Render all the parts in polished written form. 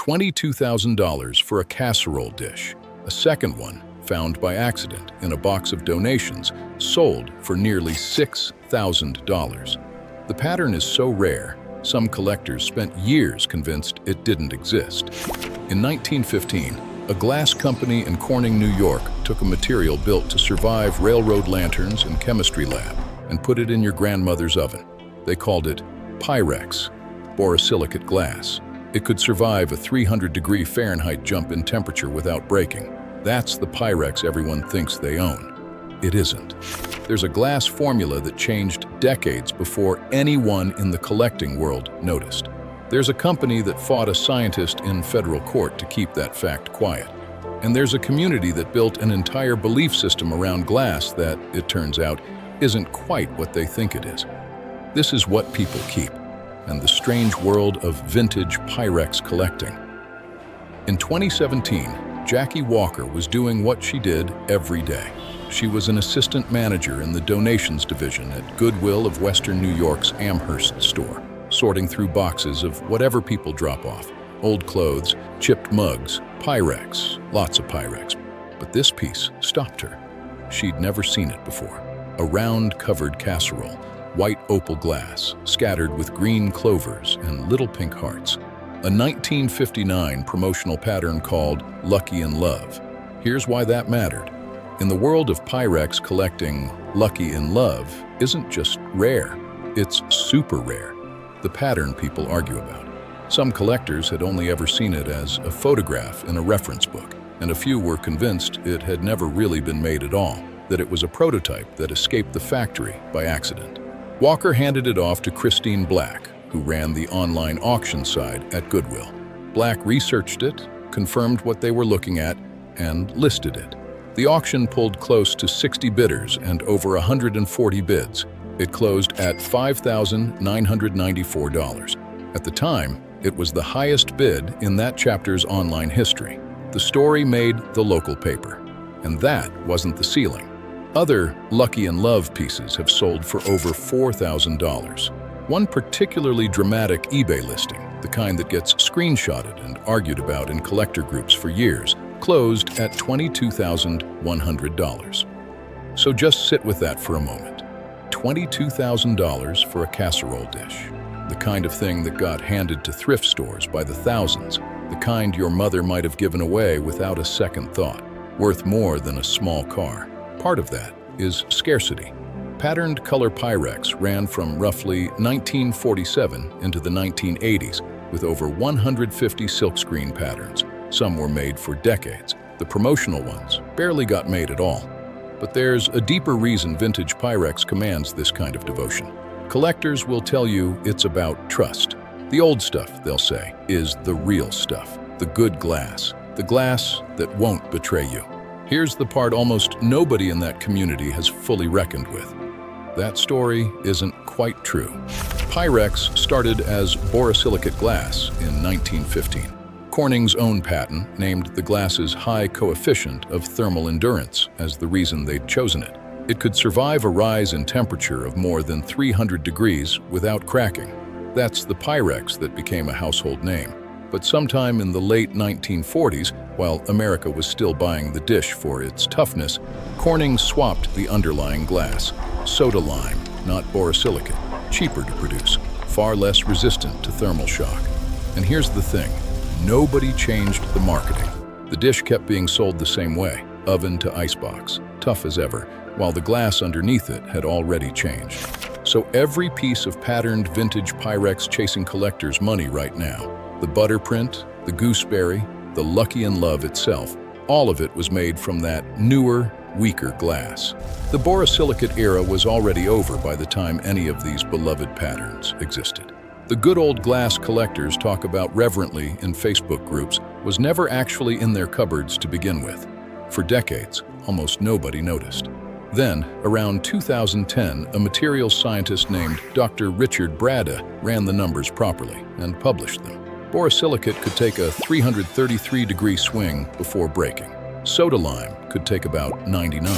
$22,000 for a casserole dish. A second one, found by accident in a box of donations, sold for nearly $6,000. The pattern is so rare, some collectors spent years convinced it didn't exist. In 1915, a glass company in Corning, New York, took a material built to survive railroad lanterns and chemistry lab and put it in your grandmother's oven. They called it Pyrex, borosilicate glass. It could survive a 300-degree Fahrenheit jump in temperature without breaking. That's the Pyrex everyone thinks they own. It isn't. There's a glass formula that changed decades before anyone in the collecting world noticed. There's a company that fought a scientist in federal court to keep that fact quiet. And there's a community that built an entire belief system around glass that, it turns out, isn't quite what they think it is. This is what people keep, and the strange world of vintage Pyrex collecting. In 2017, Jackie Walker was doing what she did every day. She was an assistant manager in the donations division at Goodwill of Western New York's Amherst store, sorting through boxes of whatever people drop off. Old clothes, chipped mugs, Pyrex, lots of Pyrex. But this piece stopped her. She'd never seen it before. A round covered casserole, white opal glass, scattered with green clovers and little pink hearts. A 1959 promotional pattern called Lucky in Love. Here's why that mattered. In the world of Pyrex, collecting Lucky in Love isn't just rare, it's super rare. The pattern people argue about. Some collectors had only ever seen it as a photograph in a reference book, and a few were convinced it had never really been made at all, that it was a prototype that escaped the factory by accident. Walker handed it off to Christine Black, who ran the online auction side at Goodwill. Black researched it, confirmed what they were looking at, and listed it. The auction pulled close to 60 bidders and over 140 bids. It closed at $5,994. At the time, it was the highest bid in that chapter's online history. The story made the local paper. And that wasn't the ceiling. Other Lucky in Love pieces have sold for over $4,000. One particularly dramatic eBay listing, the kind that gets screenshotted and argued about in collector groups for years, closed at $22,100. So just sit with that for a moment. $22,000 for a casserole dish. The kind of thing that got handed to thrift stores by the thousands. The kind your mother might have given away without a second thought. Worth more than a small car. Part of that is scarcity. Patterned color Pyrex ran from roughly 1947 into the 1980s with over 150 silkscreen patterns. Some were made for decades. The promotional ones barely got made at all. But there's a deeper reason vintage Pyrex commands this kind of devotion. Collectors will tell you it's about trust. The old stuff, they'll say, is the real stuff, the good glass, the glass that won't betray you. Here's the part almost nobody in that community has fully reckoned with. That story isn't quite true. Pyrex started as borosilicate glass in 1915. Corning's own patent named the glass's high coefficient of thermal endurance as the reason they'd chosen it. It could survive a rise in temperature of more than 300 degrees without cracking. That's the Pyrex that became a household name. But sometime in the late 1940s, while America was still buying the dish for its toughness, Corning swapped the underlying glass. Soda lime, not borosilicate, cheaper to produce, far less resistant to thermal shock. And here's the thing, nobody changed the marketing. The dish kept being sold the same way, oven to icebox, tough as ever, while the glass underneath it had already changed. So every piece of patterned vintage Pyrex chasing collectors' money right now, the butter print, the gooseberry, the Lucky in Love itself, all of it was made from that newer, weaker glass. The borosilicate era was already over by the time any of these beloved patterns existed. The good old glass collectors talk about reverently in Facebook groups was never actually in their cupboards to begin with. For decades, almost nobody noticed. Then, around 2010, a materials scientist named Dr. Richard Brada ran the numbers properly and published them. Borosilicate could take a 333-degree swing before breaking. Soda lime could take about 99.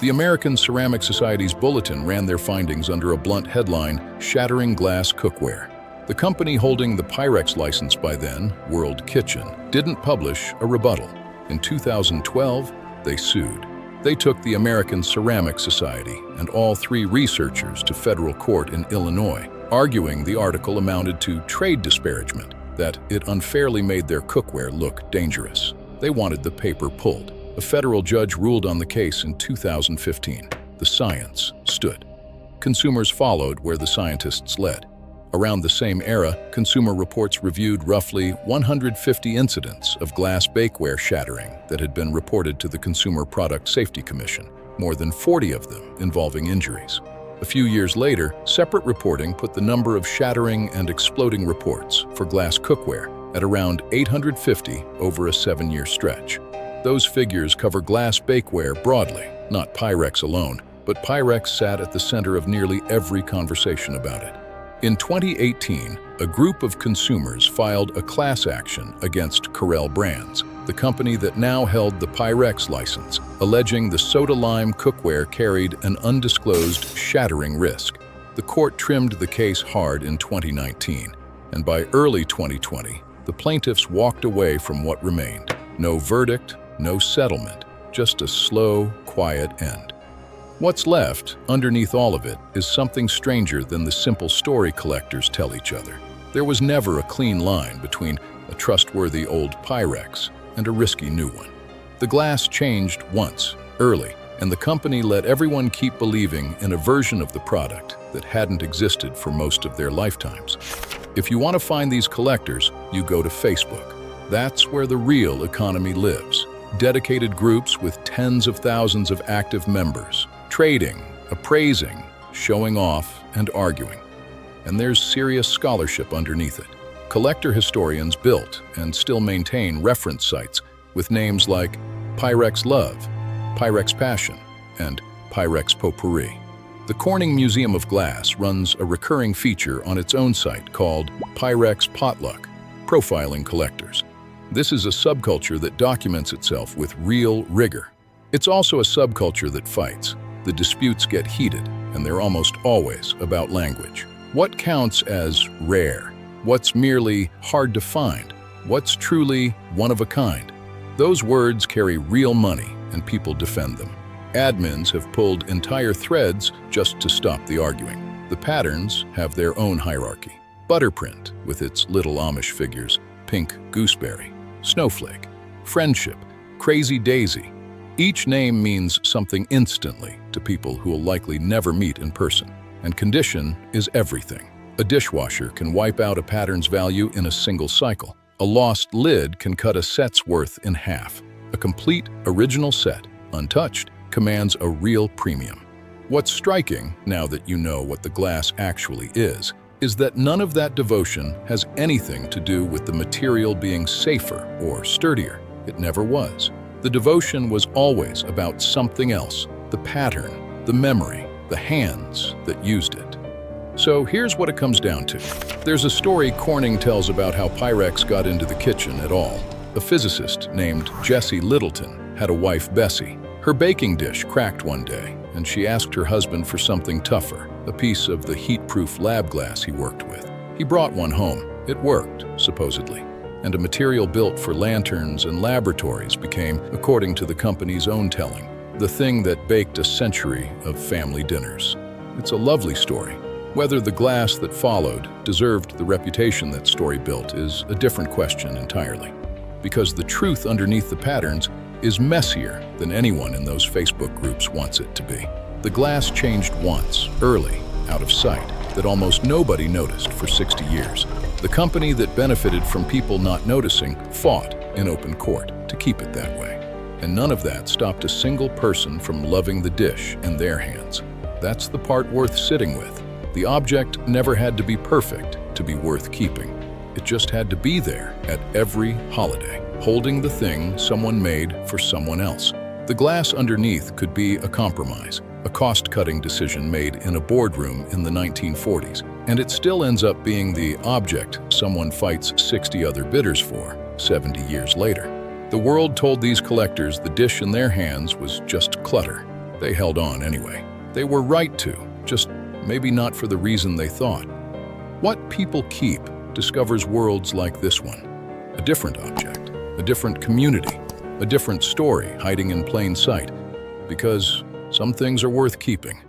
The American Ceramic Society's bulletin ran their findings under a blunt headline, Shattering Glass Cookware. The company holding the Pyrex license by then, World Kitchen, didn't publish a rebuttal. In 2012, they sued. They took the American Ceramic Society and all three researchers to federal court in Illinois, arguing the article amounted to trade disparagement, that it unfairly made their cookware look dangerous. They wanted the paper pulled. A federal judge ruled on the case in 2015. The science stood. Consumers followed where the scientists led. Around the same era, Consumer Reports reviewed roughly 150 incidents of glass bakeware shattering that had been reported to the Consumer Product Safety Commission, more than 40 of them involving injuries. A few years later, separate reporting put the number of shattering and exploding reports for glass cookware at around 850 over a 7-year stretch. Those figures cover glass bakeware broadly, not Pyrex alone, but Pyrex sat at the center of nearly every conversation about it. In 2018, a group of consumers filed a class action against Casserole Brands, the company that now held the Pyrex license, alleging the soda-lime cookware carried an undisclosed shattering risk. The court trimmed the case hard in 2019, and by early 2020, the plaintiffs walked away from what remained. No verdict, no settlement, just a slow, quiet end. What's left, underneath all of it, is something stranger than the simple story collectors tell each other. There was never a clean line between a trustworthy old Pyrex and a risky new one. The glass changed once, early, and the company let everyone keep believing in a version of the product that hadn't existed for most of their lifetimes. If you want to find these collectors, you go to Facebook. That's where the real economy lives. Dedicated groups with tens of thousands of active members, trading, appraising, showing off, and arguing. And there's serious scholarship underneath it. Collector historians built and still maintain reference sites with names like Pyrex Love, Pyrex Passion, and Pyrex Potpourri. The Corning Museum of Glass runs a recurring feature on its own site called Pyrex Potluck, profiling collectors. This is a subculture that documents itself with real rigor. It's also a subculture that fights. The disputes get heated, and they're almost always about language. What counts as rare? What's merely hard to find? What's truly one of a kind? Those words carry real money, and people defend them. Admins have pulled entire threads just to stop the arguing. The patterns have their own hierarchy. Butterprint, with its little Amish figures, Pink Gooseberry, Snowflake, Friendship, Crazy Daisy. Each name means something instantly to people who will likely never meet in person. And condition is everything. A dishwasher can wipe out a pattern's value in a single cycle. A lost lid can cut a set's worth in half. A complete, original set, untouched, commands a real premium. What's striking, now that you know what the glass actually is that none of that devotion has anything to do with the material being safer or sturdier. It never was. The devotion was always about something else, the pattern, the memory, the hands that used it. So here's what it comes down to. There's a story Corning tells about how Pyrex got into the kitchen at all. A physicist named Jessie Littleton had a wife, Bessie. Her baking dish cracked one day, and she asked her husband for something tougher, a piece of the heat-proof lab glass he worked with. He brought one home. It worked, supposedly. And a material built for lanterns and laboratories became, according to the company's own telling, the thing that baked a century of family dinners. It's a lovely story. Whether the glass that followed deserved the reputation that story built is a different question entirely, because the truth underneath the patterns is messier than anyone in those Facebook groups wants it to be. The glass changed once, early, out of sight, that almost nobody noticed for 60 years. The company that benefited from people not noticing fought in open court to keep it that way. And none of that stopped a single person from loving the dish in their hands. That's the part worth sitting with. The object never had to be perfect to be worth keeping. It just had to be there at every holiday, holding the thing someone made for someone else. The glass underneath could be a compromise, a cost-cutting decision made in a boardroom in the 1940s, and it still ends up being the object someone fights 60 other bidders for 70 years later. The world told these collectors the dish in their hands was just clutter. They held on anyway. They were right to, just maybe not for the reason they thought. What people keep discovers worlds like this one. A different object, a different community, a different story hiding in plain sight. Because some things are worth keeping.